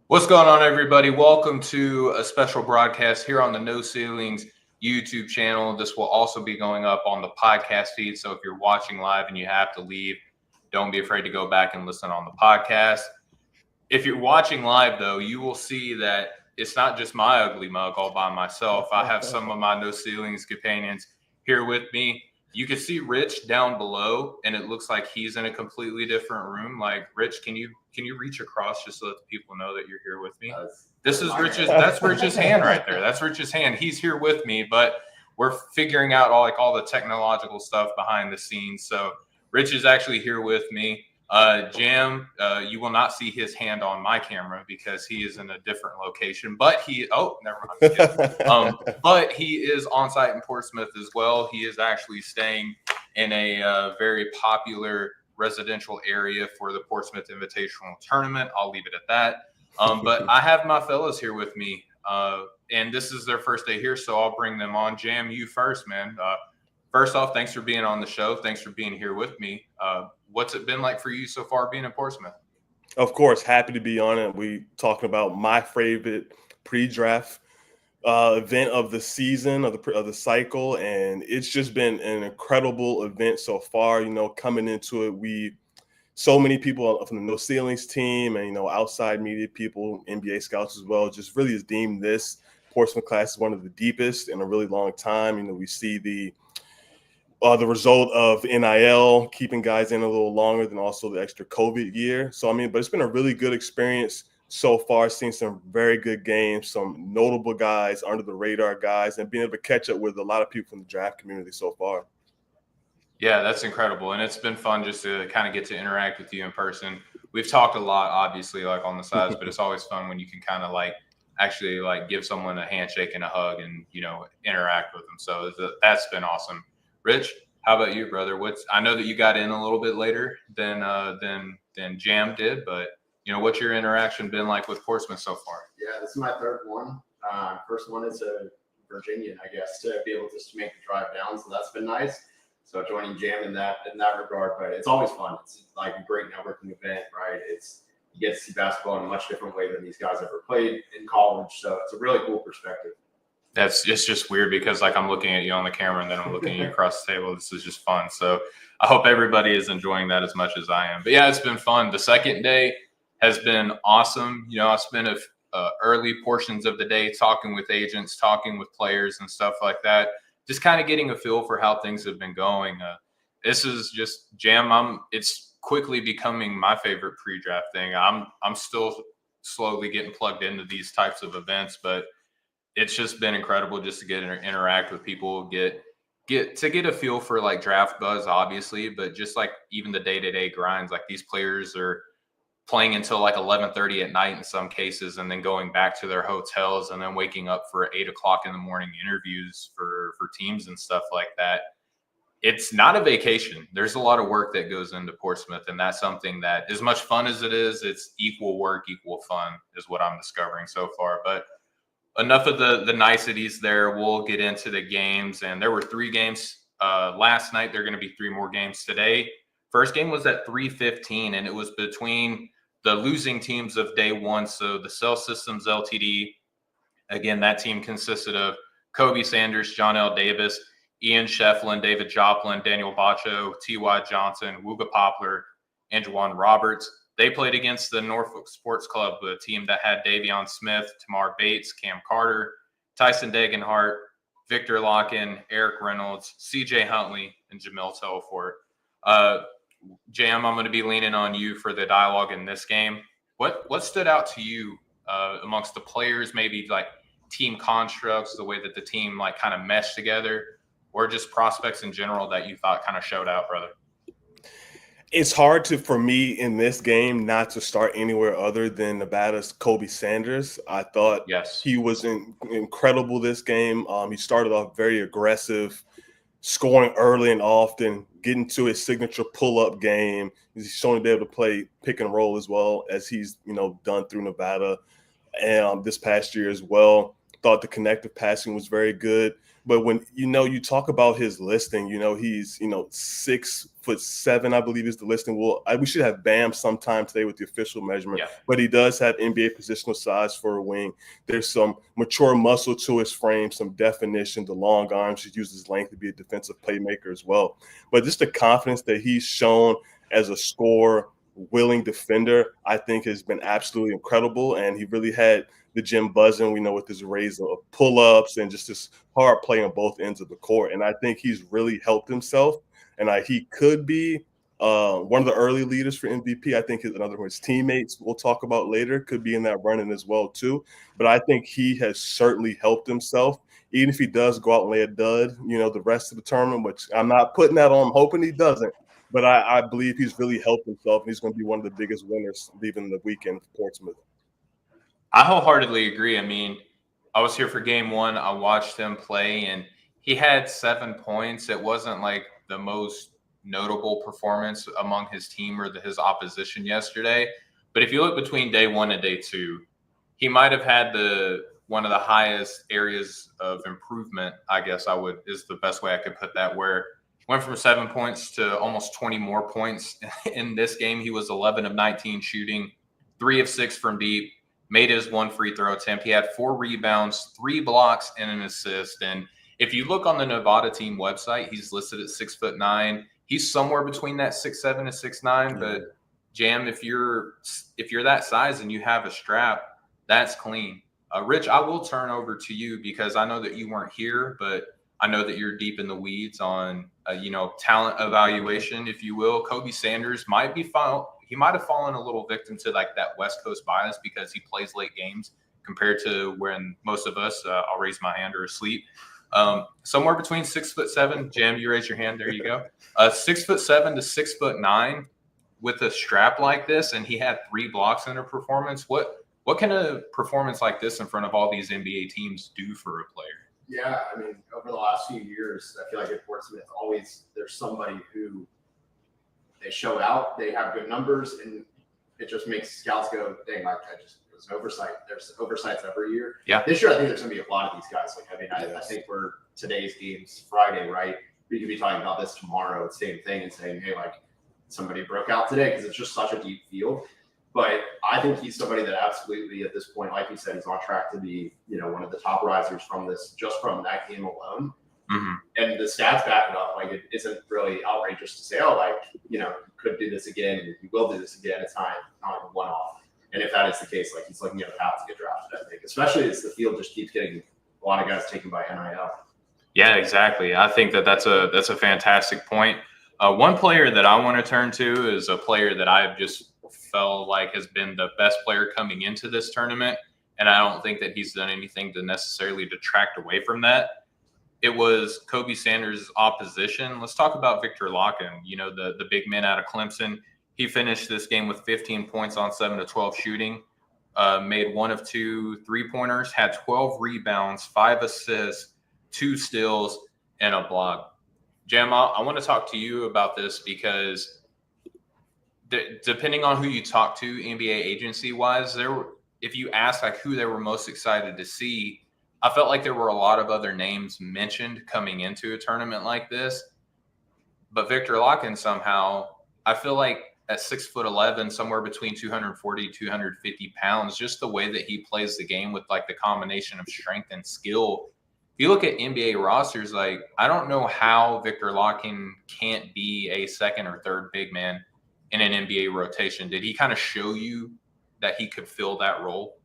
What's going on, everybody? Welcome to a special broadcast here on the No Ceilings YouTube channel. This will also be going up on the podcast feed. So if you're watching live and you have to leave, don't be afraid to go back and listen on the podcast. If you're watching live, though, you will see that it's not just my ugly mug all by myself. I have some of my No Ceilings companions here with me. You can see Rich down below, and it looks like he's in a completely different room. Like, Rich, can you reach across just so that the people know that you're here with me? That's Rich's hand right there. That's Rich's hand. He's here with me, but we're figuring out all the technological stuff behind the scenes. So Rich is actually here with me. Jam, you will not see his hand on my camera because he is in a different location. But but he is on site in Portsmouth as well. He is actually staying in a very popular residential area for the Portsmouth Invitational Tournament. I'll leave it at that. But I have my fellas here with me, and this is their first day here, so I'll bring them on. Jam, you first, man. First off, thanks for being on the show. Thanks for being here with me. What's it been like for you so far being in Portsmouth? Of course, happy to be on it. We talking about my favorite pre-draft event of the season, of the cycle, and it's just been an incredible event so far. You know, coming into it, so many people from the No Ceilings team and outside media people, NBA scouts as well, just really has deemed this Portsmouth class as one of the deepest in a really long time. We see the result of NIL keeping guys in a little longer than also the extra COVID year. So, but it's been a really good experience so far. Seen some very good games, some notable guys, under the radar guys, and being able to catch up with a lot of people from the draft community so far. Yeah, that's incredible. And it's been fun just to kind of get to interact with you in person. We've talked a lot, obviously, on the sides, but it's always fun when you can kind of actually give someone a handshake and a hug and, interact with them. So that's been awesome. Rich, how about you, brother? I know that you got in a little bit later than Jam did, but what's your interaction been like with Portsmouth so far? Yeah, this is my third one. First one is a Virginian, I guess, to be able to make the drive down. So that's been nice. So joining Jam in that regard, but it's always fun. It's like a great networking event, right? You get to see basketball in a much different way than these guys ever played in college. So it's a really cool perspective. It's just weird because I'm looking at you on the camera and then I'm looking at you across the table. This is just fun. So I hope everybody is enjoying that as much as I am. But yeah, it's been fun. The second day has been awesome. I spent early portions of the day talking with agents, talking with players and stuff like that. Just kind of getting a feel for how things have been going. This is just Jam. It's quickly becoming my favorite pre-draft thing. I'm still slowly getting plugged into these types of events, but it's just been incredible just to get interact with people, get a feel for draft buzz, obviously, but just even the day-to-day grinds. These players are playing until 11:30 at night in some cases, and then going back to their hotels and then waking up for 8 o'clock in the morning interviews for teams and stuff like that. It's not a vacation. There's a lot of work that goes into Portsmouth, and that's something that, as much fun as it is, it's equal work, equal fun is what I'm discovering so far. But enough of the niceties there. We'll get into the games. And there were 3 games last night. There are going to be 3 more games today. First game was at 3:15, and it was between the losing teams of day one. So the Cell Systems Ltd. Again, that team consisted of Kobe Sanders, John L. Davis, Ian Shefflin, David Joplin, Daniel Bacho, T.Y. Johnson, Wooga Poplar, and Juwan Roberts. They played against the Norfolk Sports Club, a team that had Davion Smith, Tamar Bates, Cam Carter, Tyson Degenhart, Victor Locken, Eric Reynolds, C.J. Huntley, and Jamil Telfort. Jam, I'm going to be leaning on you for the dialogue in this game. What stood out to you amongst the players, maybe team constructs, the way that the team kind of meshed together, or just prospects in general that you thought kind of showed out, brother? It's hard for me in this game not to start anywhere other than Nevada's Kobe Sanders. I thought he was incredible this game. He started off very aggressive, scoring early and often, getting to his signature pull-up game. He's shown to be able to play pick and roll as well as he's done through Nevada and this past year as well. Thought the connective passing was very good. But when you talk about his listing, he's 6'7", I believe is the listing. We should have Bam sometime today with the official measurement. Yeah. But he does have NBA positional size for a wing. There's some mature muscle to his frame, some definition. The long arms, he uses his length to be a defensive playmaker as well. But just the confidence that he's shown as a scorer, willing defender, I think has been absolutely incredible. And he really had the gym buzzing, with his raise of pull-ups and just this hard play on both ends of the court. And I think he's really helped himself. And he could be one of the early leaders for MVP. I think his teammates we'll talk about later could be in that running as well too. But I think he has certainly helped himself, even if he does go out and lay a dud, the rest of the tournament, which I'm not putting that on. I'm hoping he doesn't. But I believe he's really helped himself, and he's going to be one of the biggest winners leaving the weekend for Portsmouth. I wholeheartedly agree. I mean, I was here for game one. I watched him play, and he had 7 points. It wasn't like the most notable performance among his team or his opposition yesterday. But if you look between day one and day two, he might have had one of the highest areas of improvement, I guess is the best way I could put that, where went from 7 points to almost 20 more points in this game. He was 11 of 19 shooting, 3 of 6 from deep, made his 1 free throw attempt. He had 4 rebounds, 3 blocks, and an assist. And if you look on the Nevada team website, he's listed at 6'9". He's somewhere between that 6'7" and 6'9". But Jam, if you're that size and you have a strap, that's clean. Rich, I will turn over to you because I know that you weren't here, but I know that you're deep in the weeds on talent evaluation, if you will. Kobe Sanders he might have fallen a little victim to like that West Coast bias because he plays late games compared to when most of us, I'll raise my hand, are asleep. Somewhere between 6'7". Jam, you raise your hand. There you go. 6'7" to 6'9" with a strap like this, and he had 3 blocks in a performance. What can a performance like this in front of all these NBA teams do for a player? Yeah, I mean, over the last few years, I feel like at Portsmouth, always there's somebody who they show out, they have good numbers, and it just makes scouts go, dang, like it was an oversight. There's oversights every year. Yeah. This year, I think there's going to be a lot of these guys. Like, I mean, I think today's game's Friday, right? We could be talking about this tomorrow, same thing, and saying, hey, like somebody broke out today because it's just such a deep field. But I think he's somebody that absolutely, at this point, like you said, he's on track to be, one of the top risers just from that game alone. Mm-hmm. And the stats back it up. Like, it isn't really outrageous to say, could do this again, and he will do this again. It's not a one-off. And if that is the case, like, he's looking at a path to get drafted, I think, especially as the field just keeps getting a lot of guys taken by NIL. Yeah, exactly. I think that's a fantastic point. One player that I want to turn to is a player that I've just felt like has been the best player coming into this tournament, and I don't think that he's done anything to necessarily detract away from that. It was Kobe Sanders' opposition. Let's talk about Victor Locken, the big man out of Clemson. He finished this game with 15 points on 7 of 12 shooting, made 1 of 2 3-pointers, had 12 rebounds, 5 assists, 2 steals, and a block. Jam, I want to talk to you about this because depending on who you talk to NBA agency wise, if you ask like who they were most excited to see, I felt like there were a lot of other names mentioned coming into a tournament like this. But Victor Locken somehow, I feel like at 6'11", somewhere between 240, 250 pounds, just the way that he plays the game with like the combination of strength and skill. If you look at NBA rosters, like I don't know how Victor Locken can't be a second or third big man in an NBA rotation. Did he kind of show you that he could fill that role?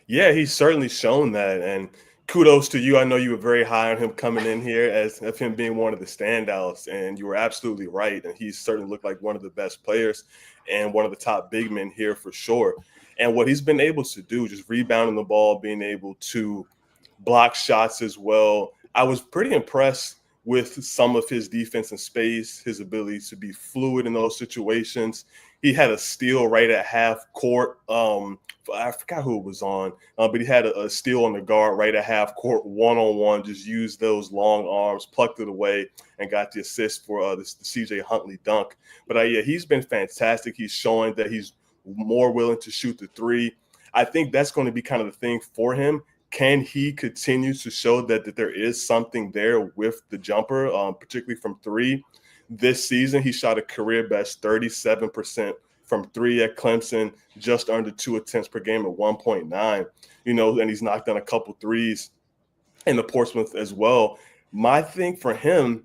Yeah, he's certainly shown that. And kudos to you. I know you were very high on him coming in here as of him being one of the standouts. And you were absolutely right. And he certainly looked like one of the best players and one of the top big men here for sure. And what he's been able to do, just rebounding the ball, being able to block shots as well. I was pretty impressed with some of his defense in space, his ability to be fluid in those situations. He had a steal right at half court. I forgot who it was on, but he had a steal on the guard right at half court, one-on-one, just used those long arms, plucked it away, and got the assist for the CJ Huntley dunk. But yeah, he's been fantastic. He's showing that he's more willing to shoot the three. I think that's going to be kind of the thing for him. Can he continue to show that there is something there with the jumper, particularly from three? This season, he shot a career best 37% from three at Clemson, just under 2 attempts per game at 1.9. And he's knocked down a couple threes in the Portsmouth as well. My thing for him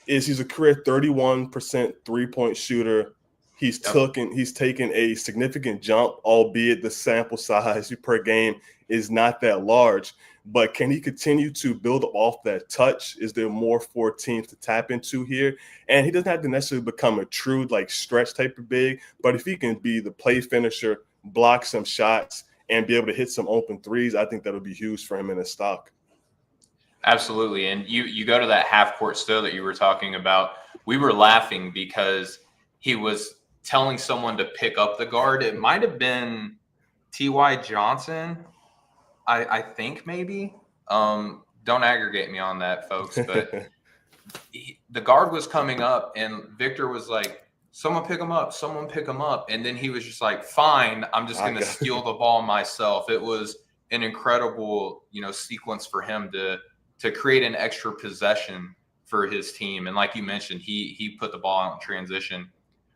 is he's a career 31% three-point shooter. He's taken a significant jump, albeit the sample size per game is not that large. But can he continue to build off that touch? Is there more for teams to tap into here? And he doesn't have to necessarily become a true stretch type of big, but if he can be the play finisher, block some shots, and be able to hit some open threes, I think that'll be huge for him in his stock. Absolutely. And you go to that half court still that you were talking about. We were laughing because he was telling someone to pick up the guard. It might have been T.Y. Johnson, I think maybe. Don't aggregate me on that, folks. But the guard was coming up and Victor was like, someone pick him up, someone pick him up. And then he was just like, fine, I'm just going to steal the ball myself. It was an incredible, sequence for him to create an extra possession for his team. And like you mentioned, he put the ball out in transition.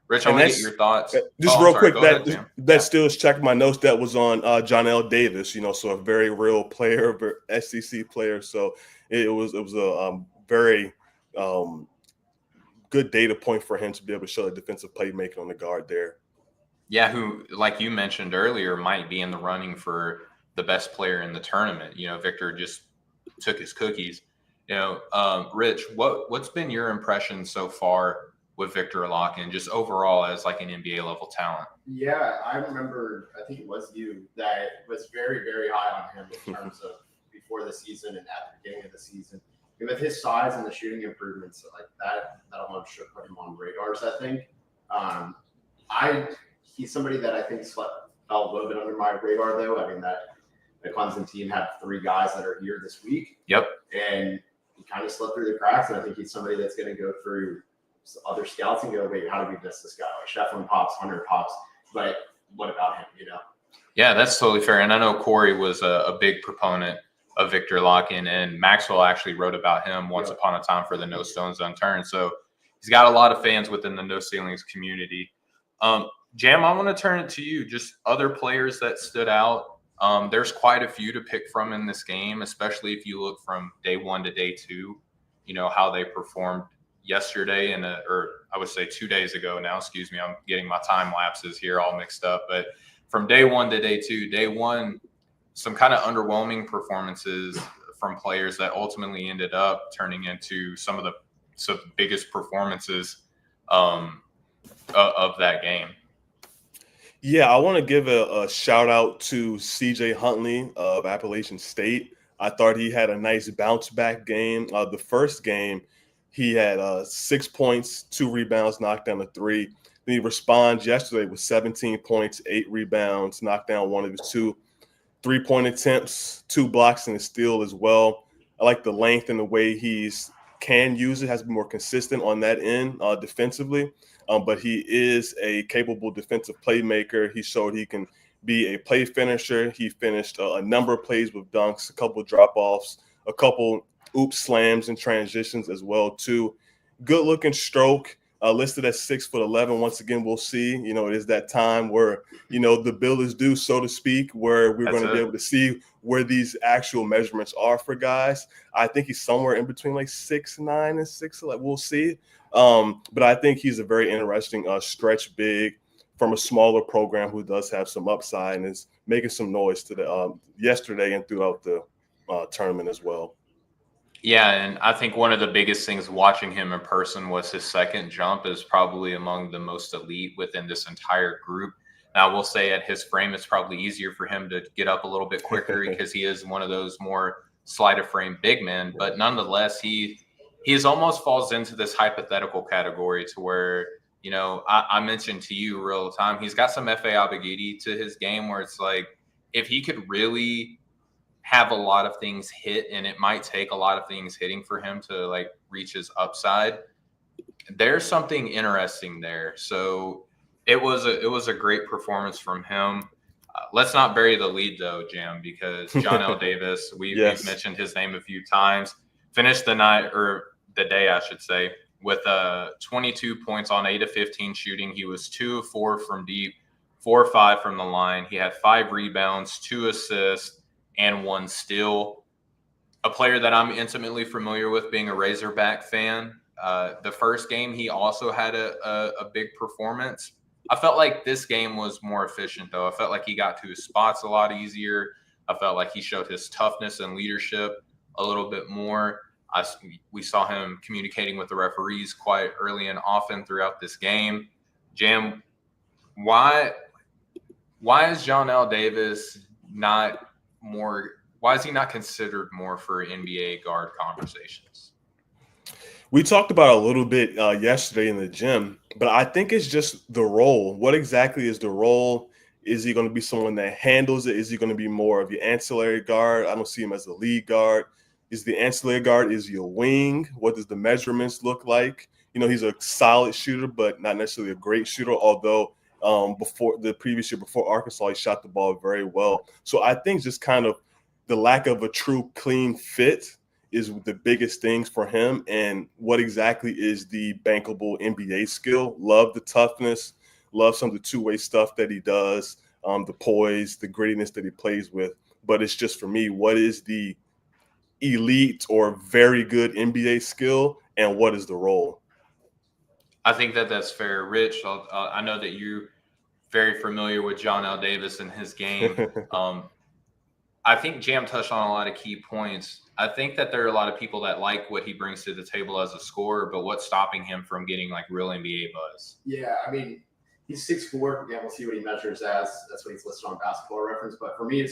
Rich, I want to get your thoughts. Just real quick, that still is checking my notes. That was on John L. Davis, so a very real player, SEC player. So it was a very good data point for him to be able to show the defensive playmaking on the guard there. Yeah, who, like you mentioned earlier, might be in the running for the best player in the tournament. Victor just took his cookies. Rich, what's been your impression so far with Victor Locken, just overall as like an NBA level talent? Yeah, I remember, I think it was you that was very, very high on him in terms of before the season and at the beginning of the season. And with his size and the shooting improvements like that alone should put him on radars, I think. He's somebody that I think fell a little bit under my radar, though. I mean, the Clemson team had 3 guys that are here this week. Yep. And he kind of slipped through the cracks, and I think he's somebody that's going to go through other scouts and go, wait, how did we miss this guy? Like Shefflin pops, Hunter pops, but what about him, Yeah, that's totally fair. And I know Corey was a big proponent of Victor Locken, and Maxwell actually wrote about him once upon a time for the No Stones Unturned. So he's got a lot of fans within the No Ceilings community. Jam, I want to turn it to you. Just other players that stood out. There's quite a few to pick from in this game, especially if you look from day 1 to day 2, how they performed yesterday or I would say 2 days ago now, excuse me. I'm getting my time lapses here all mixed up. But from day 1 to day 2, day 1, some kind of underwhelming performances from players that ultimately ended up turning into some of the biggest performances of that game. Yeah, I want to give a shout out to CJ Huntley of Appalachian State. I thought he had a nice bounce back game. The first game, he had 6 points, 2 rebounds, knocked down a 3. Then he responds yesterday with 17 points, 8 rebounds, knocked down 1 of his 2 3-point attempts, 2 blocks and a steal as well. I like the length and the way he's can use it, has been more consistent on that end defensively. But he is a capable defensive playmaker. He showed he can be a play finisher. He finished a number of plays with dunks, a couple of drop-offs, a couple oops slams and transitions as well, too. Good-looking stroke, listed at 6'11". Once again, we'll see. It is that time where, the bill is due, so to speak, where we're going to be able to see where these actual measurements are for guys. I think he's somewhere in between like 6'9" and 6'11". We'll see. But I think he's a very interesting stretch big from a smaller program who does have some upside and is making some noise to the yesterday and throughout the tournament as well. Yeah, and I think one of the biggest things watching him in person was his second jump is probably among the most elite within this entire group. Now, we'll say at his frame, it's probably easier for him to get up a little bit quicker because he is one of those more slight of frame big men. But nonetheless, he almost falls into this hypothetical category to where, I mentioned to you real time, he's got some F.A. Abogidi to his game where it's like if he could really have a lot of things hit, and it might take a lot of things hitting for him to like reach his upside. There's something interesting there. So it was a great performance from him. Let's not bury the lead, though, Jim, because John L. Davis, we've mentioned his name a few times, finished the night, or the day, I should say, with 22 points on 8 of 15 shooting. He was 2 of 4 from deep, 4 of 5 from the line. He had 5 rebounds, 2 assists, and 1 steal. A player that I'm intimately familiar with, being a Razorback fan. The first game, he also had a big performance. I felt like this game was more efficient, though. I felt like he got to his spots a lot easier. I felt like he showed his toughness and leadership a little bit more. We saw him communicating with the referees quite early and often throughout this game. Jam, why is John L. Davis not more? Why is he not considered more for NBA guard conversations? We talked about it a little bit yesterday in the gym, but I think it's just the role. What exactly is the role? Is he going to be someone that handles it? Is he going to be more of your ancillary guard? I don't see him as a lead guard. Is the ancillary guard, is he a wing? What does the measurements look like? He's a solid shooter, but not necessarily a great shooter, although before the previous year, before Arkansas, he shot the ball very well. So I think just kind of the lack of a true clean fit is the biggest things for him. And what exactly is the bankable NBA skill? Love the toughness, love some of the two-way stuff that he does, the poise, the grittiness that he plays with. But it's just, for me, what is the elite or very good NBA skill, and what is the role? I think that's fair. Rich, I know that you're very familiar with John L. Davis and his game. I think Jam touched on a lot of key points. I think that there are a lot of people that like what he brings to the table as a scorer, but what's stopping him from getting like real NBA buzz? Yeah, I mean, he's 6'4". Again, we'll see what he measures as. That's what he's listed on Basketball Reference. But for me,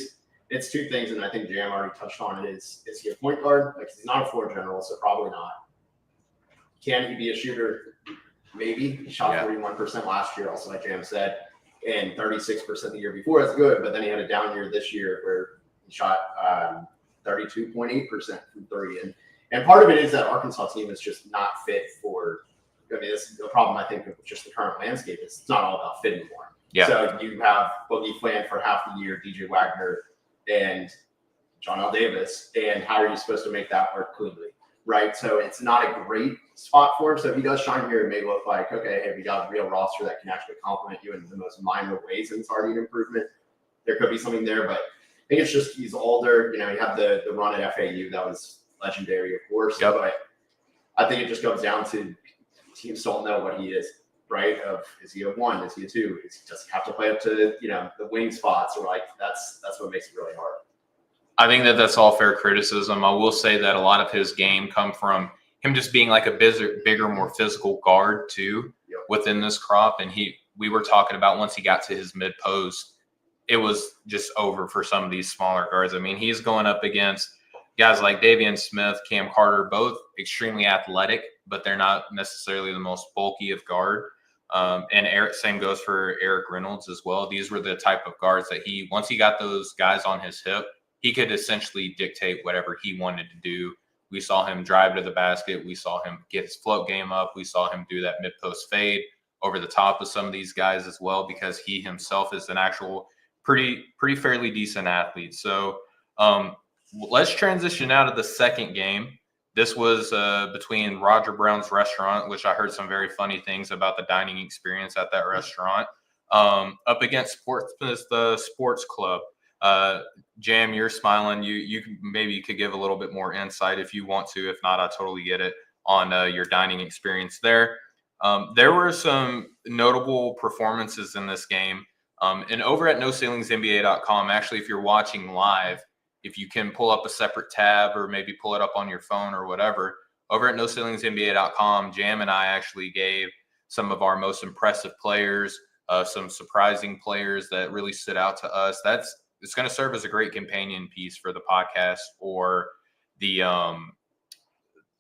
it's two things, and I think Jam already touched on it. Is he a point guard? Like, he's not a floor general, so probably not. Can he be a shooter? Maybe. He shot 41% last year, also like Jam said, and 36% the year before. That's good, but then he had a down year this year where he shot 32.8% from three. And part of it is that Arkansas team is just not fit for – I mean, this is the problem, I think, of just the current landscape. It's not all about fit anymore. Yeah. So you have Boogie Flan for half the year, DJ Wagner, and John L. Davis, and how are you supposed to make that work cleanly, right? So it's not a great spot for him. So if he does shine here, it may look like, okay, hey, we got a real roster that can actually complement you in the most minor ways, and it's already an improvement. There could be something there, but I think it's just he's older. He had the run at FAU that was legendary, of course. Yep. But I think it just comes down to teams don't know what he is, right? Is he a one? Is he a two? Does he have to play up to the wing spots? Or like that's what makes it really hard. I think that's all fair criticism. I will say that a lot of his game come from him just being like a bigger, more physical guard too within this crop. And we were talking about once he got to his mid post, it was just over for some of these smaller guards. I mean, he's going up against guys like Davian Smith, Cam Carter, both extremely athletic, but they're not necessarily the most bulky of guard. And same goes for Eric Reynolds as well. These were the type of guards that once he got those guys on his hip, he could essentially dictate whatever he wanted to do. We saw him drive to the basket. We saw him get his float game up. We saw him do that mid-post fade over the top of some of these guys as well, because he himself is an actual pretty fairly decent athlete. So let's transition out of the second game. This was between Roger Brown's restaurant, which I heard some very funny things about the dining experience at that restaurant, up against Portsmouth Sports Club. Jam, you're smiling. You maybe could give a little bit more insight if you want to. If not, I totally get it on your dining experience there. There were some notable performances in this game. And over at NoCeilingsNBA.com, actually, if you're watching live, if you can pull up a separate tab or maybe pull it up on your phone or whatever, over at NoCeilingsNBA.com, Jam and I actually gave some of our most impressive players, some surprising players that really stood out to us. It's going to serve as a great companion piece for the podcast or the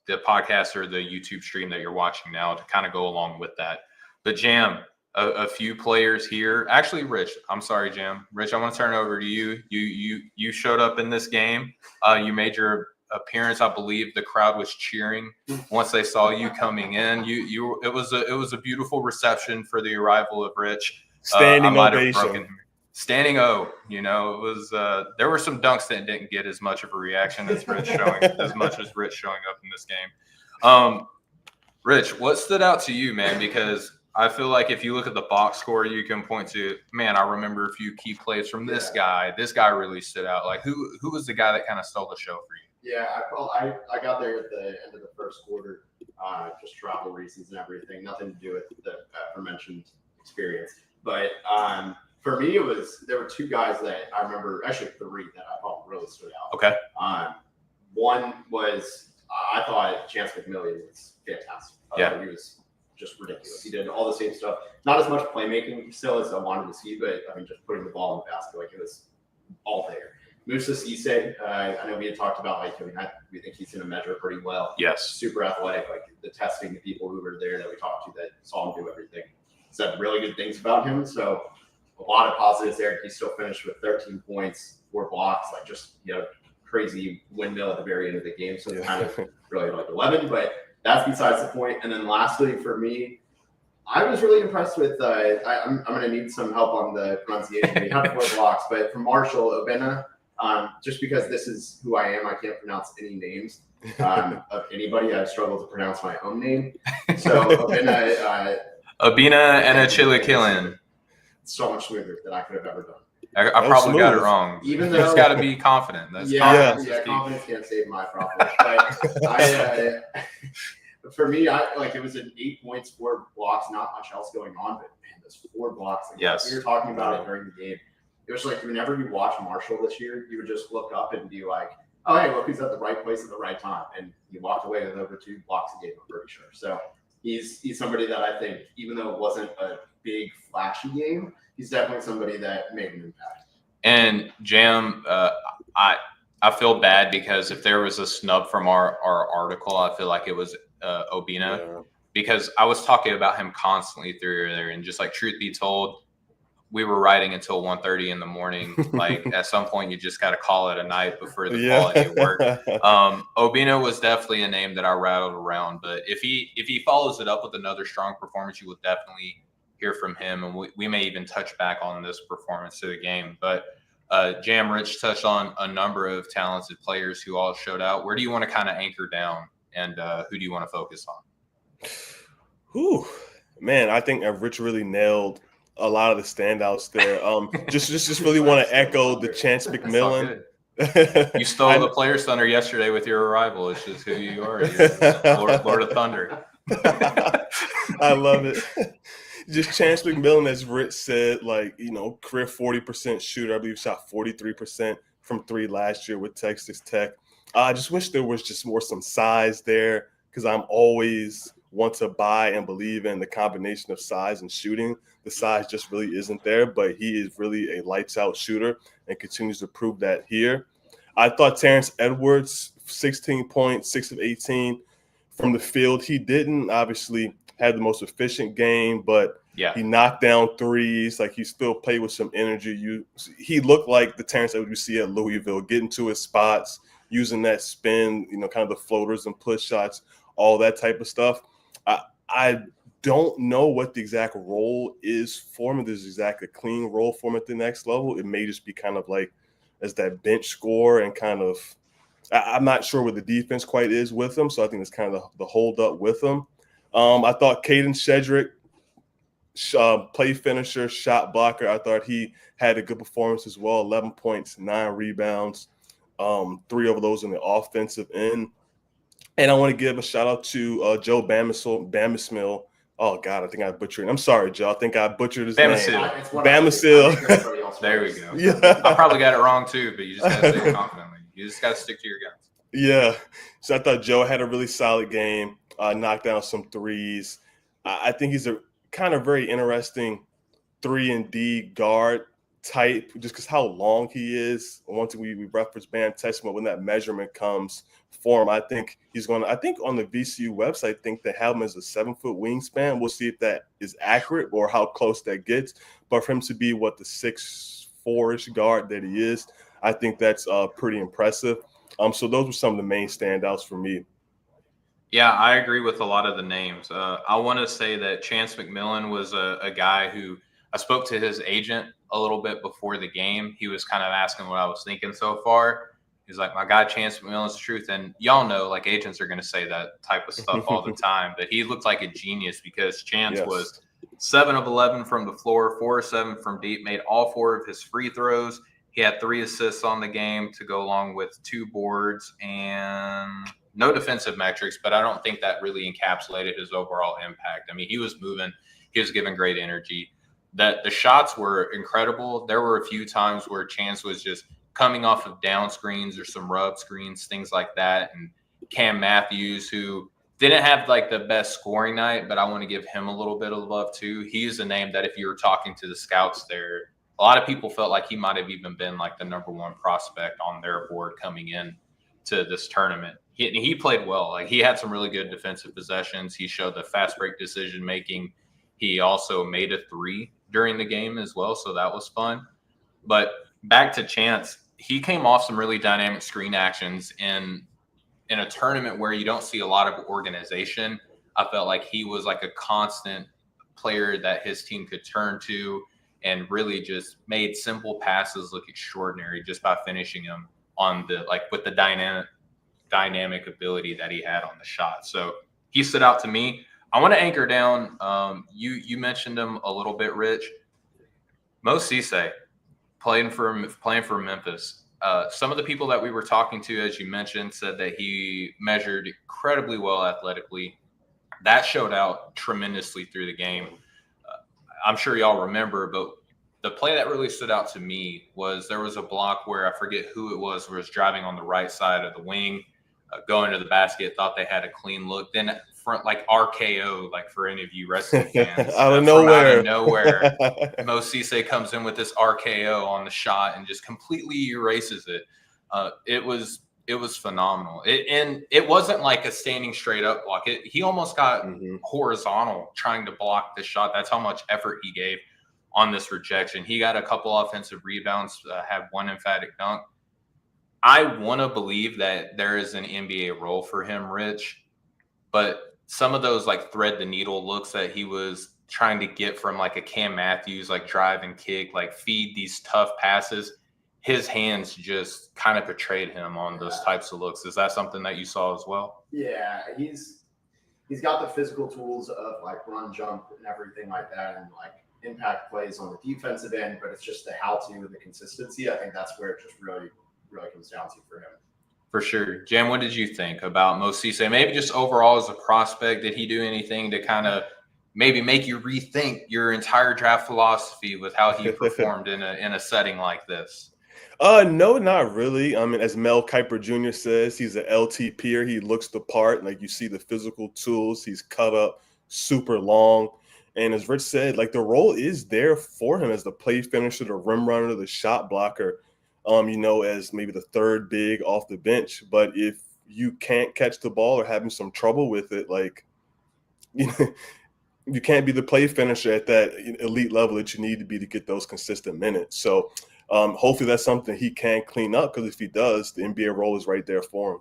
podcast or the YouTube stream that you're watching now to kind of go along with that. But Jam, a few players here. Actually, Rich, I'm sorry, Jam. Rich, I want to turn it over to you. You showed up in this game. You made your appearance. I believe the crowd was cheering once they saw you coming in. It was a beautiful reception for the arrival of Rich. Standing ovation. standing O. You know, it was there were some dunks that didn't get as much of a reaction as Rich showing up in this game. Rich, what stood out to you, man? Because I feel like if you look at the box score, you can point to, man, I remember a few key plays from this guy. This guy really stood out. Like, who was the guy that kind of stole the show for you? Yeah, I got there at the end of the first quarter, just travel reasons and everything. Nothing to do with the aforementioned experience. But for me, there were two guys that I remember, actually three that I thought really stood out. Okay. One was I thought Chance McMillan was fantastic. He was just ridiculous. He did all the same stuff. Not as much playmaking still as I wanted to see, but I mean, just putting the ball in the basket, like it was all there. Musa Cisse, I know we had talked about, like, we think he's going to measure pretty well. Yes. Super athletic. Like the testing, the people who were there that we talked to that saw him do everything said really good things about him. So a lot of positives there. He still finished with 13 points, 4 blocks, like just, crazy windmill at the very end of the game. So it's kind of really like 11, but that's besides the point. And then lastly, for me, I was really impressed with, I'm going to need some help on the pronunciation. We have 4 blocks, but from Marshall Obena, just because this is who I am, I can't pronounce any names of anybody. I struggle to pronounce my own name. So Obena and a Chilikilin. So much smoother than I could have ever done. I probably got it wrong. Even though you just got to be confident. Confidence can't save my problems. But for me, it was an 8 points, 4 blocks, not much else going on, but man, those 4 blocks. Yes. We were talking about it during the game. It was like whenever you watch Marshall this year, you would just look up and be like, "Oh, hey, look who's at the right place at the right time," and he walked away with over 2 blocks a game. I'm pretty sure. So he's somebody that I think, even though it wasn't a big flashy game, he's definitely somebody that made an impact. And Jam, I feel bad because if there was a snub from our article, I feel like it was Obina, because I was talking about him constantly through there, and just like truth be told, we were writing until 1:30 in the morning. Like at some point, you just got to call it a night before the quality of work. Obina was definitely a name that I rattled around, but if he follows it up with another strong performance, you will definitely hear from him, and we may even touch back on this performance of the game. But Jam, Rich touched on a number of talented players who all showed out. Where do you want to kind of anchor down, and who do you want to focus on? Whew, man, I think Rich really nailed a lot of the standouts there. Just really want to echo the Chance McMillan. You stole the player's thunder yesterday with your arrival. It's just who you are. Lord of Thunder. I love it. Just Chance McMillan, as Rich said, career 40% shooter. I believe shot 43% from 3 last year with Texas Tech. I just wish there was just some size there, because I'm always want to buy and believe in the combination of size and shooting. The size just really isn't there, but he is really a lights out shooter and continues to prove that here. I thought Terrence Edwards, 16 points, 6 of 18 from the field. He didn't obviously had the most efficient game, but he knocked down threes. Like, he still played with some energy. He looked like the Terrence Edwards you see at Louisville, getting to his spots, using that spin, kind of the floaters and push shots, all that type of stuff. I don't know what the exact role is for him. There's exactly a clean role for him at the next level. It may just be kind of like as that bench score, and kind of I'm not sure where the defense quite is with him. So I think it's kind of the hold up with him. I thought Caden Shedrick, play finisher, shot blocker, I thought he had a good performance as well. 11 points, 9 rebounds, 3 of those on the offensive end. And I want to give a shout out to Joe Bamismill. Oh God, I think I butchered it. I'm sorry, Joe. I think I butchered his name. Bamismill. There we go. Yeah. I probably got it wrong too, but you just got to say it confidently. You just got to stick to your guns. Yeah. So I thought Joe had a really solid game. Knocked down some threes. I think he's a kind of very interesting 3-and-D guard type, just because how long he is. Once we reference Bam Testament, when that measurement comes for him, I think he's going to, I think on the VCU website, I think they have him as a 7-foot wingspan. We'll see if that is accurate or how close that gets. But for him to be the 6'4"-ish guard that he is, I think that's pretty impressive. So those were some of the main standouts for me. Yeah, I agree with a lot of the names. I want to say that Chance McMillan was a guy who I spoke to his agent a little bit before the game. He was kind of asking what I was thinking so far. He's like, my guy Chance McMillan's the truth. And y'all know, like, agents are going to say that type of stuff all the time. But he looked like a genius because Chance was 7 of 11 from the floor, 4 of 7 from deep, made all 4 of his free throws. He had 3 assists on the game to go along with 2 boards and no defensive metrics, but I don't think that really encapsulated his overall impact. I mean, he was moving. He was giving great energy. That the shots were incredible. There were a few times where Chance was just coming off of down screens or some rub screens, things like that. And Cam Matthews, who didn't have like the best scoring night, but I want to give him a little bit of love too. He's a name that if you were talking to the scouts there, a lot of people felt like he might have even been like the #1 prospect on their board coming in to this tournament. He played well. Like, he had some really good defensive possessions. He showed the fast break decision making. He also made a 3 during the game as well, so that was fun. But back to Chance, he came off some really dynamic screen actions in a tournament where you don't see a lot of organization. I felt like he was like a constant player that his team could turn to and really just made simple passes look extraordinary just by finishing them on the, like, with the dynamic ability that he had on the shot. So he stood out to me. I want to anchor down. You mentioned him a little bit, Rich. Mo Cisse playing for Memphis. Some of the people that we were talking to, as you mentioned, said that he measured incredibly well athletically. That showed out tremendously through the game. I'm sure y'all remember, but the play that really stood out to me was there was a block where I forget who it was driving on the right side of the wing, going to the basket, thought they had a clean look. Then front, like RKO, like for any of you wrestling fans, out of nowhere, Mo Cisse comes in with this RKO on the shot and just completely erases it. It was phenomenal. It wasn't like a standing straight up block. He almost got horizontal trying to block the shot. That's how much effort he gave on this rejection. He got a couple offensive rebounds, had one emphatic dunk. I want to believe that there is an NBA role for him, Rich, but some of those like thread the needle looks that he was trying to get from like a Cam Matthews, like drive and kick, like feed these tough passes, his hands just kind of betrayed him on those types of looks. Is that something that you saw as well? Yeah, he's got the physical tools of like run, jump, and everything like that, and like impact plays on the defensive end, but it's just the how-to and the consistency. I think that's where it just really comes down to for him. For sure. Jam, what did you think about Mo Cisse? Maybe just overall as a prospect, did he do anything to kind of maybe make you rethink your entire draft philosophy with how he performed in a setting like this? No, not really. I mean, as Mel Kiper Jr. says, he's an LTPer. He looks the part. Like, you see the physical tools. He's cut up super long. And as Rich said, like, the role is there for him as the play finisher, the rim runner, the shot blocker, as maybe the third big off the bench. But if you can't catch the ball or having some trouble with it, like, you can't be the play finisher at that elite level that you need to be to get those consistent minutes. So hopefully that's something he can clean up, because if he does, the NBA role is right there for him.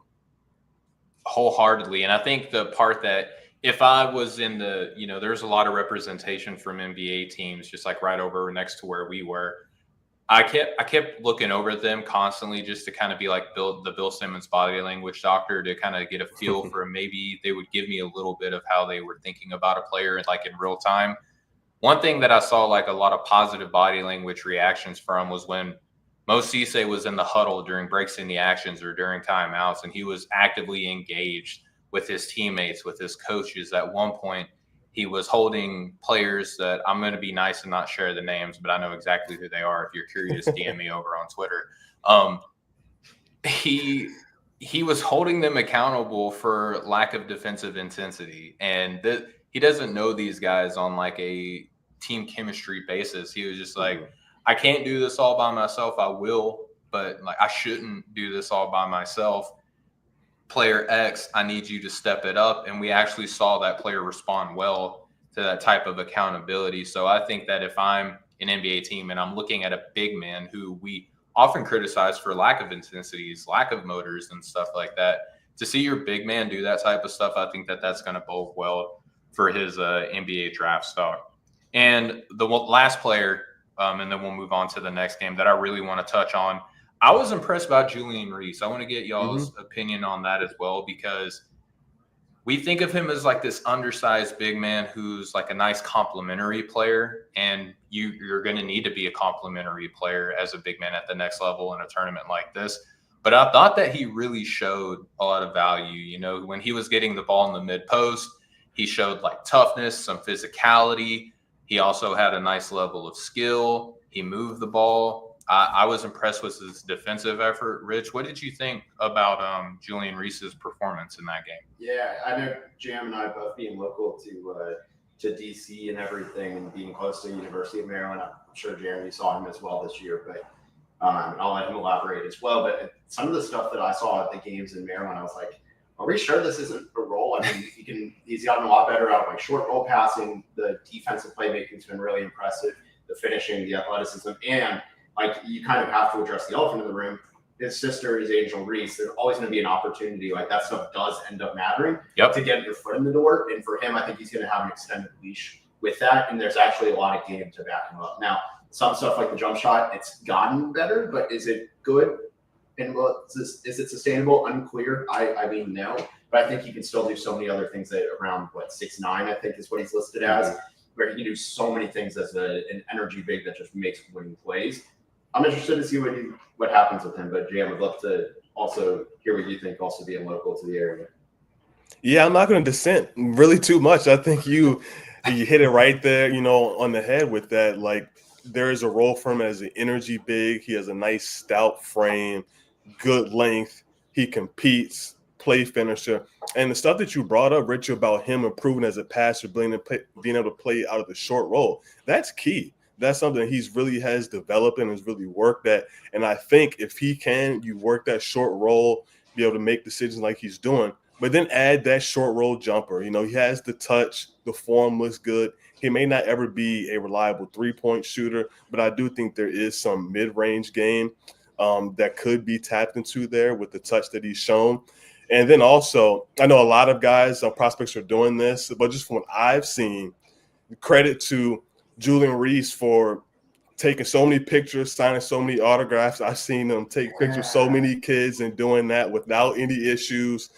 Wholeheartedly. And I think the part that if I was in the, there's a lot of representation from NBA teams, just like right over next to where we were. I kept looking over them constantly just to kind of be like the Bill Simmons body language doctor, to kind of get a feel for maybe they would give me a little bit of how they were thinking about a player like in real time. One thing that I saw like a lot of positive body language reactions from was when Mo Cisse was in the huddle during breaks in the actions or during timeouts, and he was actively engaged with his teammates, with his coaches. At one point, he was holding players that I'm going to be nice and not share the names, but I know exactly who they are. If you're curious, DM me over on Twitter. He was holding them accountable for lack of defensive intensity, and he doesn't know these guys on like a team chemistry basis. He was just like, I can't do this all by myself. I will, but like I shouldn't do this all by myself. Player X, I need you to step it up. And we actually saw that player respond well to that type of accountability. So I think that if I'm an NBA team and I'm looking at a big man who we often criticize for lack of intensities, lack of motors and stuff like that, to see your big man do that type of stuff, I think that that's going to bode well for his NBA draft stock. And the last player, and then we'll move on to the next game that I really want to touch on. I was impressed by Julian Reese. I want to get y'all's opinion on that as well, because we think of him as like this undersized big man who's like a nice complementary player, and you're going to need to be a complementary player as a big man at the next level in a tournament like this. But I thought that he really showed a lot of value. You know, when he was getting the ball in the mid post, he showed like toughness, some physicality. He also had a nice level of skill. He moved the ball. I was impressed with his defensive effort. Rich, what did you think about Julian Reese's performance in that game? Yeah, I know Jam and I both being local to DC and everything, and being close to the University of Maryland. I'm sure Jeremy saw him as well this year, but I'll let him elaborate as well. But some of the stuff that I saw at the games in Maryland, I was like, are we sure this isn't a role? I mean, he's gotten a lot better out of like short roll passing. The defensive playmaking's been really impressive. The finishing, the athleticism, and like you kind of have to address the elephant in the room. His sister is Angel Reese. There's always going to be an opportunity. Like that stuff does end up mattering to get your foot in the door. And for him, I think he's going to have an extended leash with that. And there's actually a lot of game to back him up. Now, some stuff like the jump shot, it's gotten better, but is it good? And is it sustainable? Unclear. I mean, no. But I think he can still do so many other things that around 6'9", I think is what he's listed as, where he can do so many things as an energy big that just makes winning plays. I'm interested to see what happens with him, but Jam, would love to also hear what you think, also being local to the area. Yeah, I'm not going to dissent really too much. I think you hit it right there, on the head with that. Like, there is a role for him as an energy big. He has a nice stout frame, good length. He competes, play finisher. And the stuff that you brought up, Richard, about him improving as a passer, being able to play out of the short roll, that's key. That's something he's really has developed and has really worked at. And I think if you work that short roll, be able to make decisions like he's doing, but then add that short roll jumper. He has the touch, the form looks good. He may not ever be a reliable three-point shooter, but I do think there is some mid-range game that could be tapped into there with the touch that he's shown. And then also, I know a lot of guys, prospects are doing this, but just from what I've seen, credit to Julian Reese for taking so many pictures, signing so many autographs. I've seen him take pictures of so many kids and doing that without any issues.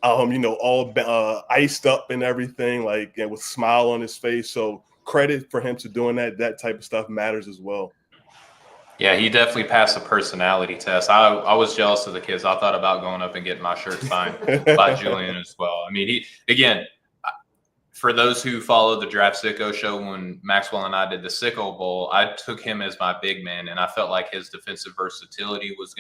All iced up and everything, and with a smile on his face. So credit for him to doing that. That type of stuff matters as well. Yeah, he definitely passed the personality test. I was jealous of the kids. I thought about going up and getting my shirt signed by Julian as well. I mean, for those who follow the Draft Sicko show, when Maxwell and I did the Sicko Bowl, I took him as my big man, and I felt like his defensive versatility was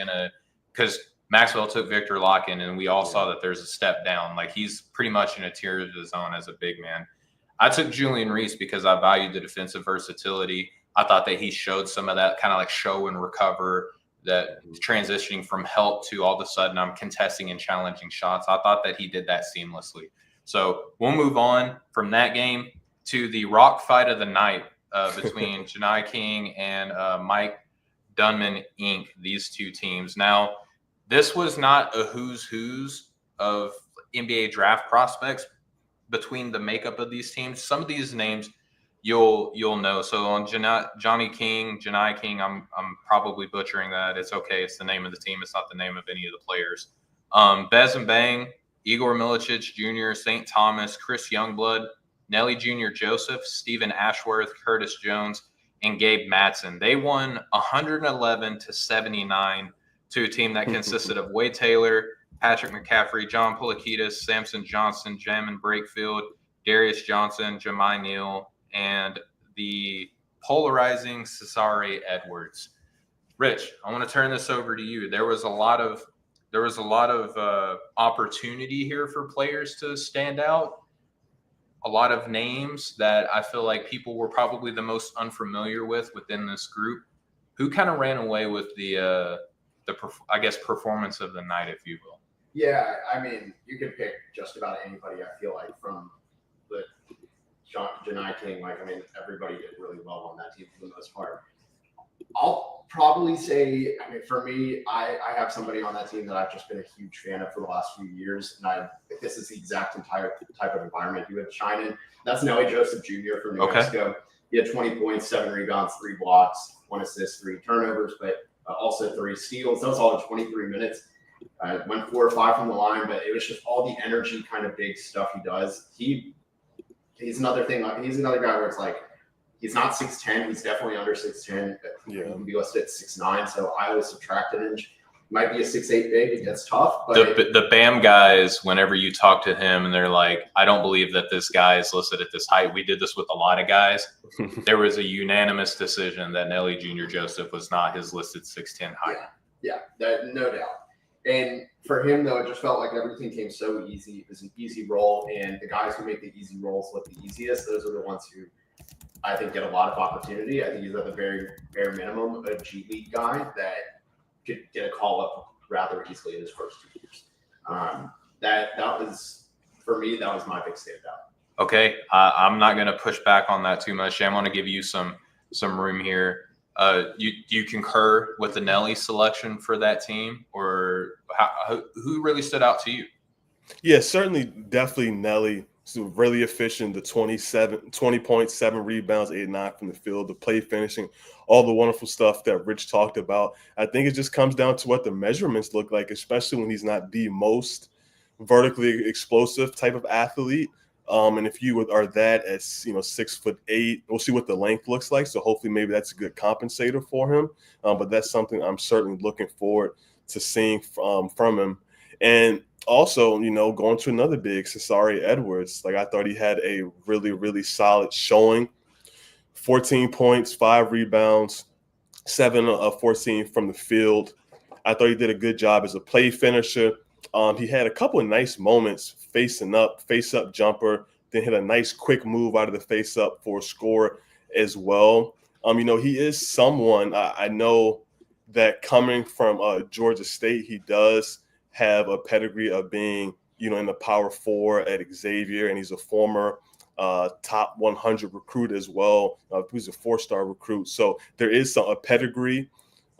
because Maxwell took Victor Locken, and we all saw that there's a step down. Like, he's pretty much in a tier of his own as a big man. I took Julian Reese because I valued the defensive versatility. I thought that he showed some of that kind of like show and recover, that transitioning from help to all of a sudden I'm contesting and challenging shots. I thought that he did that seamlessly. So we'll move on from that game to the rock fight of the night between Janai King and Mike Dunman Inc., these two teams. Now, this was not a who's of NBA draft prospects between the makeup of these teams. Some of these names you'll know. So on Janai King, I'm probably butchering that. It's okay. It's the name of the team. It's not the name of any of the players. Bez and Bang, Igor Milicic Jr., St. Thomas, Chris Youngblood, Nelly Jr. Joseph, Stephen Ashworth, Curtis Jones, and Gabe Madsen. They won 111-79 to a team that consisted of Wade Taylor, Patrick McCaffrey, John Polikitis, Samson Johnson, Jamin Brakefield, Darius Johnson, Jemai Neal, and the polarizing Cesare Edwards. Rich, I want to turn this over to you. There was a lot of opportunity here for players to stand out. A lot of names that I feel like people were probably the most unfamiliar with within this group. Who kind of ran away with the performance of the night, if you will? Yeah, I mean, you could pick just about anybody, I feel like, from the Janai King. Everybody did really well on that team for the most part. I'll probably say, for me, I have somebody on that team that I've just been a huge fan of for the last few years, and this is the exact entire type of environment you would shine in. That's Nelly Joseph Jr. from New Mexico. He had 20 points, 7 rebounds, 3 blocks, 1 assist, 3 turnovers, but also 3 steals. That was all in 23 minutes. Went 4 or 5 from the line, but it was just all the energy kind of big stuff he does. He's another thing. He's another guy where it's like he's not 6'10". He's definitely under 6'10". He can be listed at 6'9". So I always subtract an inch. Might be a 6'8" big. That's tough. But the BAM guys, whenever you talk to him and they're like, I don't believe that this guy is listed at this height. We did this with a lot of guys. There was a unanimous decision that Nelly Jr. Joseph was not his listed 6'10" height. Yeah, no doubt. And for him, though, it just felt like everything came so easy. It was an easy role, and the guys who make the easy roles look the easiest. Those are the ones who I think get a lot of opportunity. I think he's at the very bare minimum a G League guy that could get a call up rather easily in his first 2 years. That was, for me, that was my big standout. Okay, I'm not going to push back on that too much. I'm going to give you some room here. Do you concur with the Nelly selection for that team, or who really stood out to you? Yeah, certainly, definitely Nelly. So really efficient, the 20 points, 7 rebounds, 8-9 from the field, the play finishing, all the wonderful stuff that Rich talked about. I think it just comes down to what the measurements look like, especially when he's not the most vertically explosive type of athlete. And if you are that at 6'8", we'll see what the length looks like. So hopefully maybe that's a good compensator for him. But that's something I'm certainly looking forward to seeing from him. And also, going to another big, Cesare Edwards. Like, I thought he had a really, really solid showing. 14 points, 5 rebounds, 7 of 14 from the field. I thought he did a good job as a play finisher. He had a couple of nice moments face-up jumper, then hit a nice quick move out of the face-up for a score as well. He is someone I know that coming from Georgia State, he does have a pedigree of being, in the Power 4 at Xavier, and he's a former top 100 recruit as well. He's a 4-star recruit. So there is a pedigree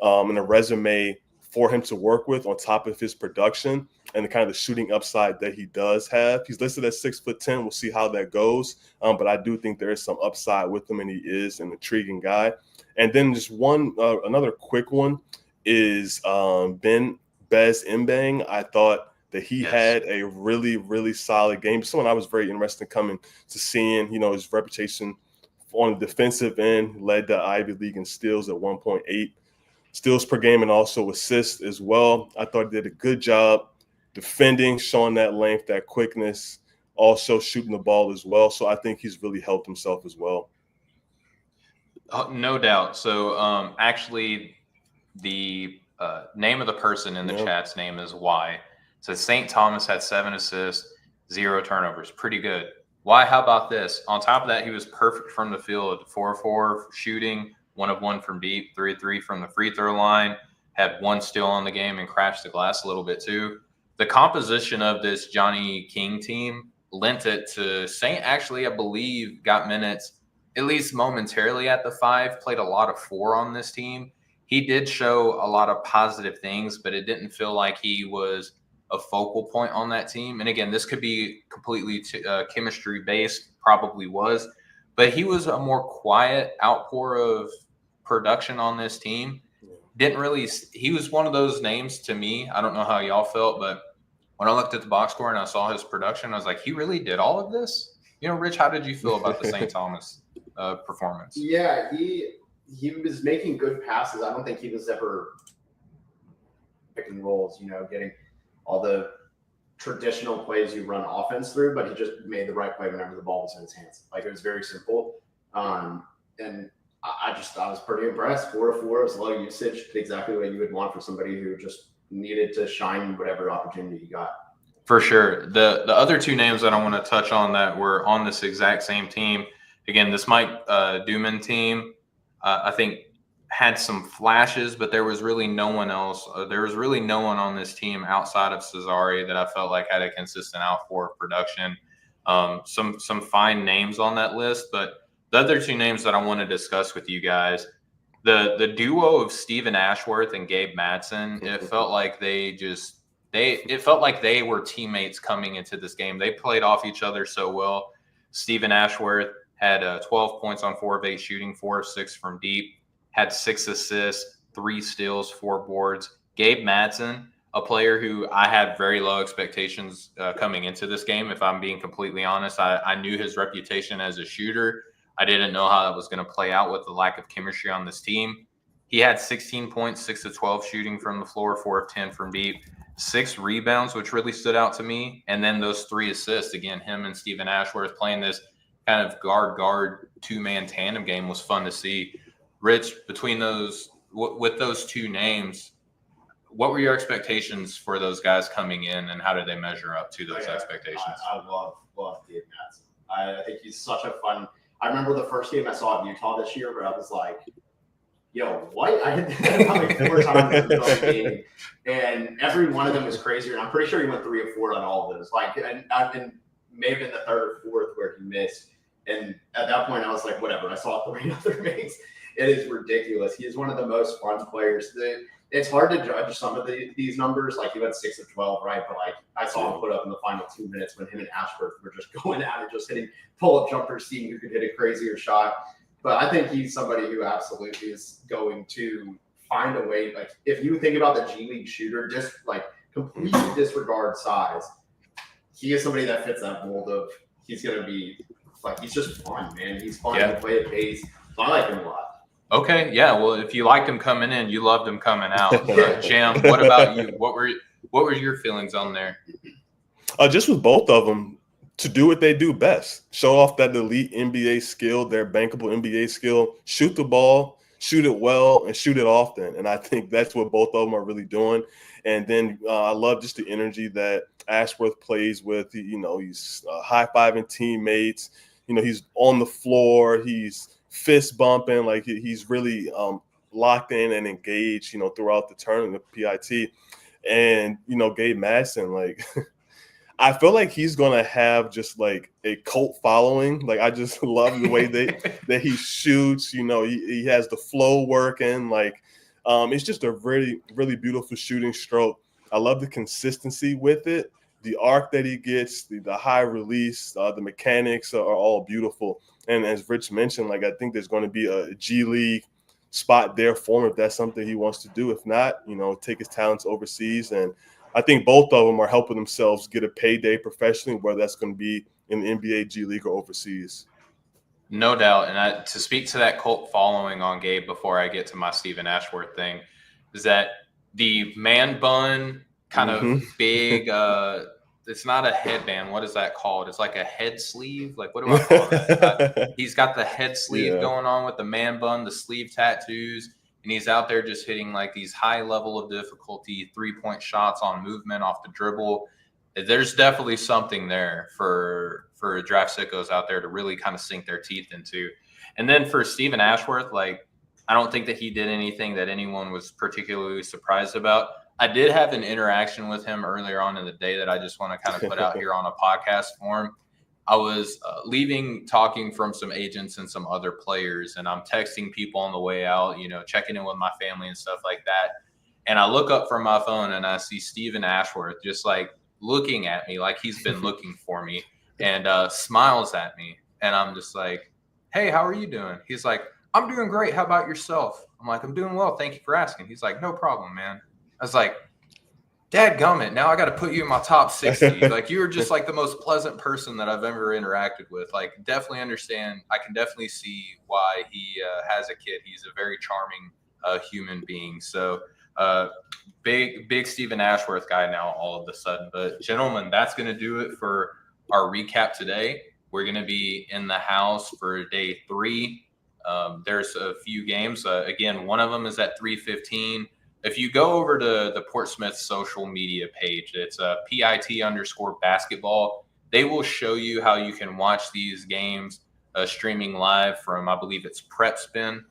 and a resume for him to work with on top of his production and the kind of shooting upside that he does have. He's listed at 6'10". We'll see how that goes. But I do think there is some upside with him, and he is an intriguing guy. And then just another quick one is Bez Mbang. I thought that he had a really, really solid game. Someone I was very interested in coming to seeing, his reputation on the defensive end, led the Ivy League in steals at 1.8 steals per game and also assists as well. I thought he did a good job defending, showing that length, that quickness, also shooting the ball as well. So I think he's really helped himself as well. No doubt. So actually the name of the person in the chat's name is Y. So St. Thomas had 7 assists, 0 turnovers. Pretty good. Why? How about this? On top of that, he was perfect from the field. 4-4 shooting, 1 of 1 from deep, 3 of 3 from the free throw line. Had 1 steal on the game and crashed the glass a little bit too. The composition of this Johnny King team lent it to Saint. Actually, I believe got minutes at least momentarily at the 5. Played a lot of 4 on this team. He did show a lot of positive things, but it didn't feel like he was a focal point on that team. And again, this could be completely chemistry based, probably was, but he was a more quiet outpour of production on this team. He was one of those names to me. I don't know how y'all felt, but when I looked at the box score and I saw his production, I was like, he really did all of this? Rich, how did you feel about the St. Thomas performance? Yeah, he was making good passes. I don't think he was ever picking rolls, getting all the traditional plays you run offense through, but he just made the right play whenever the ball was in his hands. Like, it was very simple. And I was pretty impressed. 4 of 4 was low usage, exactly what you would want for somebody who just needed to shine whatever opportunity he got. For sure. The other 2 names that I want to touch on that were on this exact same team. Again, this Mike Duman team, I think had some flashes, but there was really no one else. There was really no one on this team outside of Cesare that I felt like had a consistent outpour of production. Some fine names on that list, but the other 2 names that I want to discuss with you guys, the duo of Stephen Ashworth and Gabe Madsen, it felt like it felt like they were teammates coming into this game. They played off each other so well. Stephen Ashworth had 12 points on 4 of 8 shooting, 4 of 6 from deep, had 6 assists, 3 steals, 4 boards. Gabe Madsen, a player who I had very low expectations coming into this game. If I'm being completely honest, I knew his reputation as a shooter. I didn't know how that was going to play out with the lack of chemistry on this team. He had 16 points, 6 of 12 shooting from the floor, 4 of 10 from deep, 6 rebounds, which really stood out to me. And then those 3 assists. Again, him and Stephen Ashworth playing this kind of guard two-man tandem game was fun to see. Rich, between those, with those 2 names, what were your expectations for those guys coming in, and how did they measure up to those expectations? I love Gabe Madsen. I think he's such a fun. I remember the first game I saw at Utah this year, where I was like, "Yo, what?" I hit that like 4 times in the game, and every one of them was crazier. And I'm pretty sure he went 3 or 4 on all of those. Like, and maybe in the 3rd or 4th where he missed. And at that point, I was like, "Whatever." I saw 3 other makes. It is ridiculous. He is one of the most fun players. It's hard to judge some of these numbers. Like, he went 6 of 12, right? But like, I saw him put up in the final 2 minutes when him and Ashworth were just going at it, just hitting pull-up jumpers, seeing who could hit a crazier shot. But I think he's somebody who absolutely is going to find a way. Like, if you think about the G League shooter, just like completely disregard size, he is somebody that fits that mold of he's going to be like, he's just fun, man. He's fun to play at pace. So I like him a lot. Okay, yeah. Well, if you liked him coming in, you loved him coming out. Jam, what about you? What were your feelings on there? Just with both of them, to do what they do best, show off that elite NBA skill, their bankable NBA skill, shoot the ball, shoot it well, and shoot it often. And I think that's what both of them are really doing. And then I love just the energy that Ashworth plays with. He's high-fiving teammates. He's on the floor. He's fist bumping, like he's really locked in and engaged, throughout the tournament of PIT. And, Gabe Madsen, like, I feel like he's going to have just like a cult following. Like, I just love the way that he shoots, he has the flow working. Like, it's just a really, really beautiful shooting stroke. I love the consistency with it. The arc that he gets, the high release, the mechanics are all beautiful. And as Rich mentioned, like, I think there's going to be a G League spot there for him if that's something he wants to do. If not, take his talents overseas. And I think both of them are helping themselves get a payday professionally, whether that's going to be in the NBA, G League, or overseas. No doubt. And to speak to that cult following on Gabe before I get to my Stephen Ashworth thing, is that the man bun kind of big it's not a headband. What is that called? It's like a head sleeve. Like, what do I call that? He's got the head sleeve going on with the man bun, the sleeve tattoos, and he's out there just hitting like these high level of difficulty 3-point shots on movement off the dribble. There's definitely something there for draft sickos out there to really kind of sink their teeth into. And then for Stephen Ashworth, like, I don't think that he did anything that anyone was particularly surprised about. I did have an interaction with him earlier on in the day that I just want to kind of put out here on a podcast form. I was leaving, talking from some agents and some other players, and I'm texting people on the way out, checking in with my family and stuff like that. And I look up from my phone and I see Stephen Ashworth just like looking at me like he's been looking for me, and smiles at me. And I'm just like, "Hey, how are you doing?" He's like, "I'm doing great. How about yourself?" I'm like, "I'm doing well. Thank you for asking." He's like, "No problem, man." I was like, "Dadgummit, now I got to put you in my top 60. Like, you were just like the most pleasant person that I've ever interacted with. Like, definitely understand. I can definitely see why he has a kid. He's a very charming human being." So big Stephen Ashworth guy now all of a sudden. But gentlemen, that's going to do it for our recap today. We're going to be in the house for day 3. There's a few games. Again, one of them is at 3:15. If you go over to the Portsmouth social media page, it's PIT_basketball. They will show you how you can watch these games streaming live from, I believe it's Prep Spin.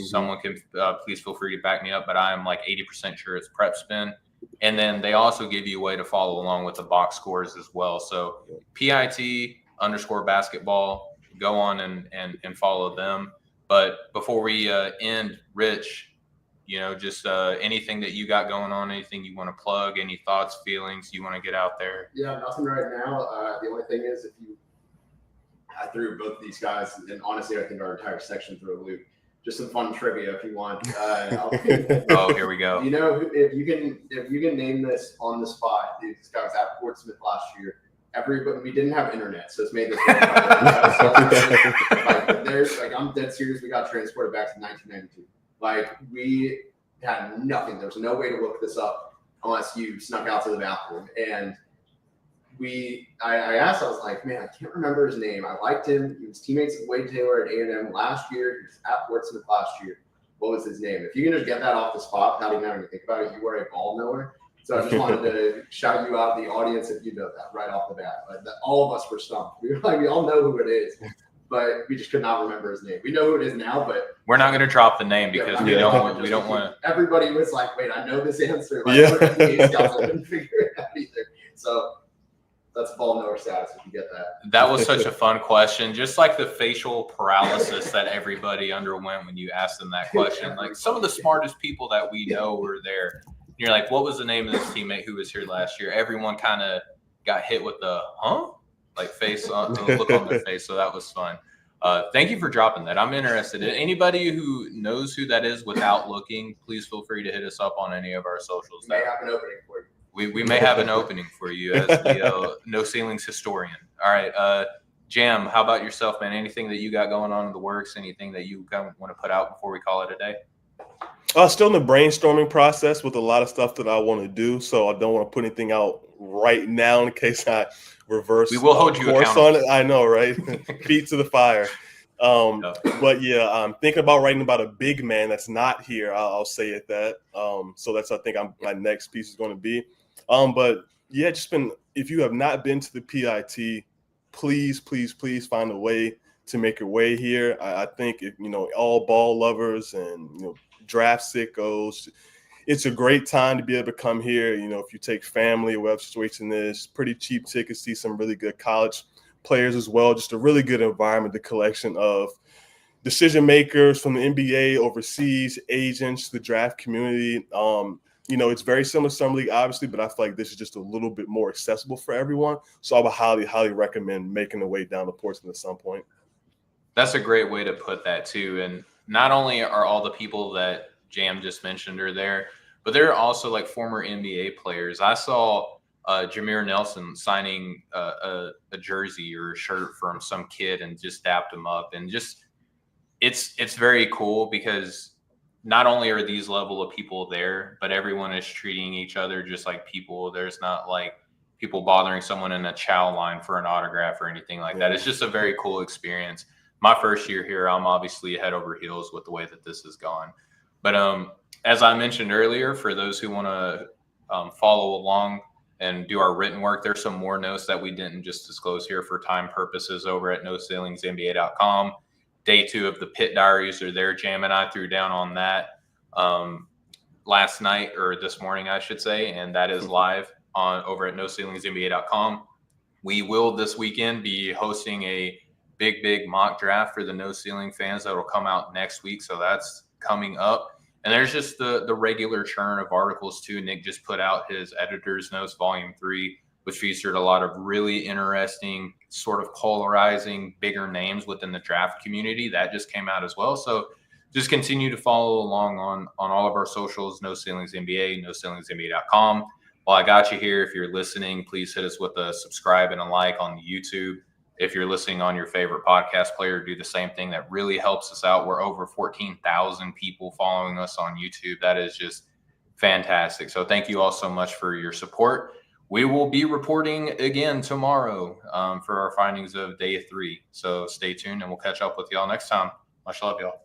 Someone can please feel free to back me up, but I'm like 80% sure it's Prep Spin. And then they also give you a way to follow along with the box scores as well. So PIT_basketball, go on and follow them. But before we end, Rich, just anything that you got going on, anything you want to plug, any thoughts, feelings you want to get out there? Yeah, nothing right now. The only thing is, if you I threw both of these guys, and honestly, I think our entire section threw a loop. Just some fun trivia if you want. Oh, here we go. You know, if you can name this on the spot, this guy was at Portsmouth last year. Everybody, we didn't have internet, so it's made this. I'm dead serious. We got transported back to 1992. Like, we had nothing. There was no way to look this up unless you snuck out to the bathroom. And I asked, I was like, man, I can't remember his name. I liked him. He was teammates with Wade Taylor at A&M last year. He was at Portsmouth last year. What was his name? If you can just get that off the spot without even having to think about it, you are a ball knower. So I just wanted to shout you out, the audience, if you know that right off the bat. Like, all of us were stumped. We were like, we all know who it is, but we just could not remember his name. We know who it is now, but we're not going to drop the name because we don't want to. Everybody was like, wait, I know this answer. Like, Yeah. I couldn't figure it out either. So that's ball knower status if you get that. That was such a fun question. Just like the facial paralysis that everybody underwent when you asked them that question. Like, some of the smartest people that we know were there. You're like, what was the name of this teammate who was here last year? Everyone kind of got hit with the like face on the look on their face. So that was fun. Thank you for dropping that. I'm interested. Anybody who knows who that is without looking, please feel free to hit us up on any of our socials. We may have an opening for you. We may have an opening for you as the No Ceilings historian. All right, Jam, how about yourself, man? Anything that you got going on in the works? Anything that you kind of want to put out before we call it a day? Still in the brainstorming process with a lot of stuff that I want to do, so I don't want to put anything out right now in case I reverse. We will hold you accountable on it. I know, right? Feet to the fire. But yeah, I'm thinking about writing about a big man that's not here. I'll say it that. So that's, I think, my next piece is going to be. But yeah, if you have not been to the PIT, please find a way to make your way here. I think all ball lovers and draft sickos, it's a great time to be able to come here. If you take family or whatever situation is, pretty cheap tickets, see some really good college players as well. Just a really good environment, the collection of decision makers from the NBA, overseas, agents, the draft community. It's very similar to Summer League, obviously, but I feel like this is just a little bit more accessible for everyone. So I would highly recommend making the way down to Portsmouth at some point. That's a great way to put that too. And not only are all the people that Jam just mentioned are there, but there are also like former NBA players. I saw Jameer Nelson signing a jersey or a shirt from some kid and just dapped him up. And just it's very cool because not only are these level of people there, but everyone is treating each other just like people. There's not like people bothering someone in a chow line for an autograph or anything like that. It's just a very cool experience. My first year here, I'm obviously head over heels with the way that this has gone. But as I mentioned earlier, for those who want to follow along and do our written work, there's some more notes that we didn't just disclose here for time purposes over at NoCeilingsNBA.com. Day 2 of the Pit Diaries are there. Jam and I threw down on that last night, or this morning, I should say, and that is live over at NoCeilingsNBA.com. We will this weekend be hosting a big mock draft for the No Ceiling fans that will come out next week. So that's coming up. And there's just the regular churn of articles too. Nick just put out his Editor's Notes Volume 3, which featured a lot of really interesting, sort of polarizing, bigger names within the draft community. That just came out as well. So just continue to follow along on all of our socials, No Ceilings NBA, NoCeilingsNBA.com. While I got you here, if you're listening, please hit us with a subscribe and a like on the YouTube. If you're listening on your favorite podcast player, do the same thing. That really helps us out. We're over 14,000 people following us on YouTube. That is just fantastic. So thank you all so much for your support. We will be reporting again tomorrow for our findings of day 3. So stay tuned and we'll catch up with y'all next time. Much love, y'all.